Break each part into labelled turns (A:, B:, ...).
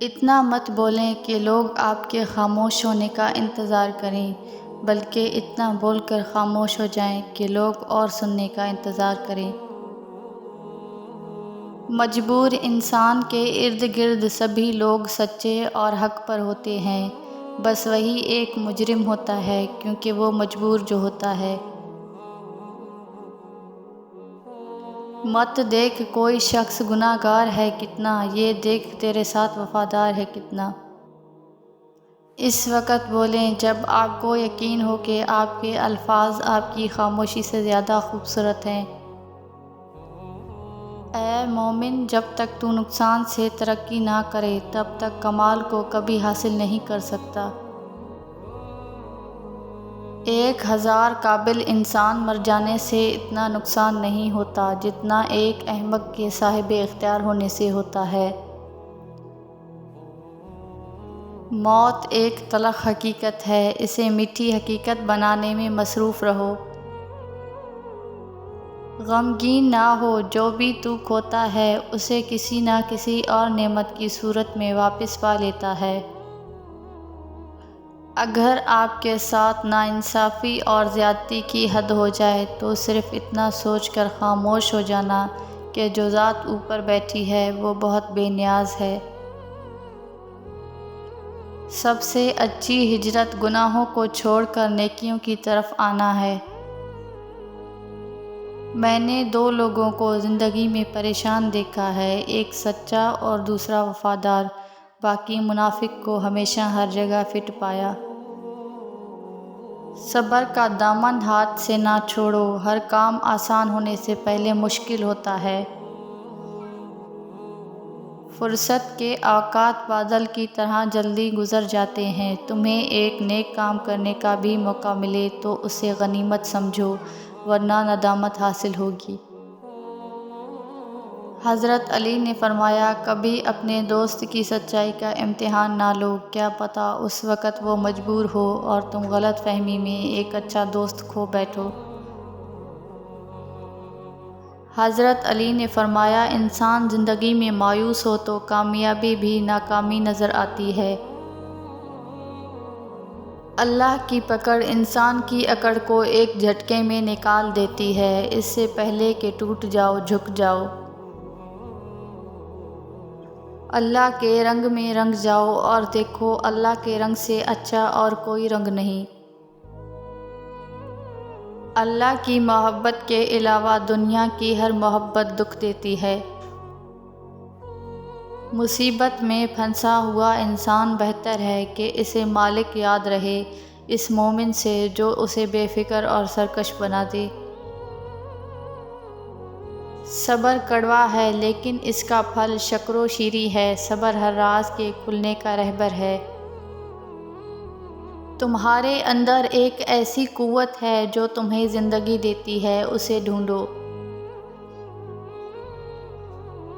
A: اتنا مت بولیں کہ لوگ آپ کے خاموش ہونے کا انتظار کریں، بلکہ اتنا بول کر خاموش ہو جائیں کہ لوگ اور سننے کا انتظار کریں۔ مجبور انسان کے ارد گرد سبھی لوگ سچے اور حق پر ہوتے ہیں، بس وہی ایک مجرم ہوتا ہے کیونکہ وہ مجبور جو ہوتا ہے۔ مت دیکھ کوئی شخص گناہ گار ہے کتنا، یہ دیکھ تیرے ساتھ وفادار ہے کتنا۔ اس وقت بولیں جب آپ کو یقین ہو کہ آپ کے الفاظ آپ کی خاموشی سے زیادہ خوبصورت ہیں۔ اے مومن، جب تک تو نقصان سے ترقی نہ کرے تب تک کمال کو کبھی حاصل نہیں کر سکتا۔ 1000 قابل انسان مر جانے سے اتنا نقصان نہیں ہوتا جتنا ایک احمق کے صاحب اختیار ہونے سے ہوتا ہے۔ موت ایک تلخ حقیقت ہے، اسے میٹھی حقیقت بنانے میں مصروف رہو۔ غمگین نہ ہو، جو بھی تو کھوتا ہے اسے کسی نہ کسی اور نعمت کی صورت میں واپس پا لیتا ہے۔ اگر آپ کے ساتھ ناانصافی اور زیادتی کی حد ہو جائے تو صرف اتنا سوچ کر خاموش ہو جانا کہ جو ذات اوپر بیٹھی ہے وہ بہت بے نیاز ہے۔ سب سے اچھی ہجرت گناہوں کو چھوڑ کر نیکیوں کی طرف آنا ہے۔ میں نے 2 لوگوں کو زندگی میں پریشان دیکھا ہے، ایک سچا اور دوسرا وفادار، باقی منافق کو ہمیشہ ہر جگہ فٹ پایا۔ صبر کا دامن ہاتھ سے نہ چھوڑو، ہر کام آسان ہونے سے پہلے مشکل ہوتا ہے۔ فرصت کے اوقات بادل کی طرح جلدی گزر جاتے ہیں، تمہیں ایک نیک کام کرنے کا بھی موقع ملے تو اسے غنیمت سمجھو ورنہ ندامت حاصل ہوگی۔ حضرت علی نے فرمایا، کبھی اپنے دوست کی سچائی کا امتحان نہ لو، کیا پتہ اس وقت وہ مجبور ہو اور تم غلط فہمی میں ایک اچھا دوست کھو بیٹھو۔ حضرت علی نے فرمایا، انسان زندگی میں مایوس ہو تو کامیابی بھی ناکامی نظر آتی ہے۔ اللہ کی پکڑ انسان کی اکڑ کو ایک جھٹکے میں نکال دیتی ہے، اس سے پہلے کہ ٹوٹ جاؤ جھک جاؤ۔ اللہ کے رنگ میں رنگ جاؤ اور دیکھو اللہ کے رنگ سے اچھا اور کوئی رنگ نہیں۔ اللہ کی محبت کے علاوہ دنیا کی ہر محبت دکھ دیتی ہے۔ مصیبت میں پھنسا ہوا انسان بہتر ہے کہ اسے مالک یاد رہے اس مومن سے جو اسے بے فکر اور سرکش بنا دے۔ صبر کڑوا ہے لیکن اس کا پھل شکر و شیری ہے، صبر ہر راز کے کھلنے کا رہبر ہے۔ تمہارے اندر ایک ایسی قوت ہے جو تمہیں زندگی دیتی ہے، اسے ڈھونڈو۔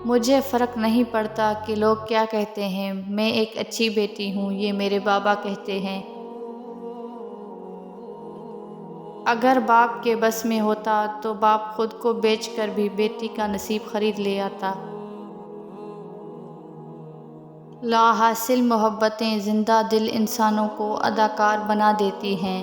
A: مجھے فرق نہیں پڑتا کہ لوگ کیا کہتے ہیں، میں ایک اچھی بیٹی ہوں، یہ میرے بابا کہتے ہیں۔ اگر باپ کے بس میں ہوتا تو باپ خود کو بیچ کر بھی بیٹی کا نصیب خرید لے آتا۔ لا حاصل محبتیں زندہ دل انسانوں کو اداکار بنا دیتی ہیں۔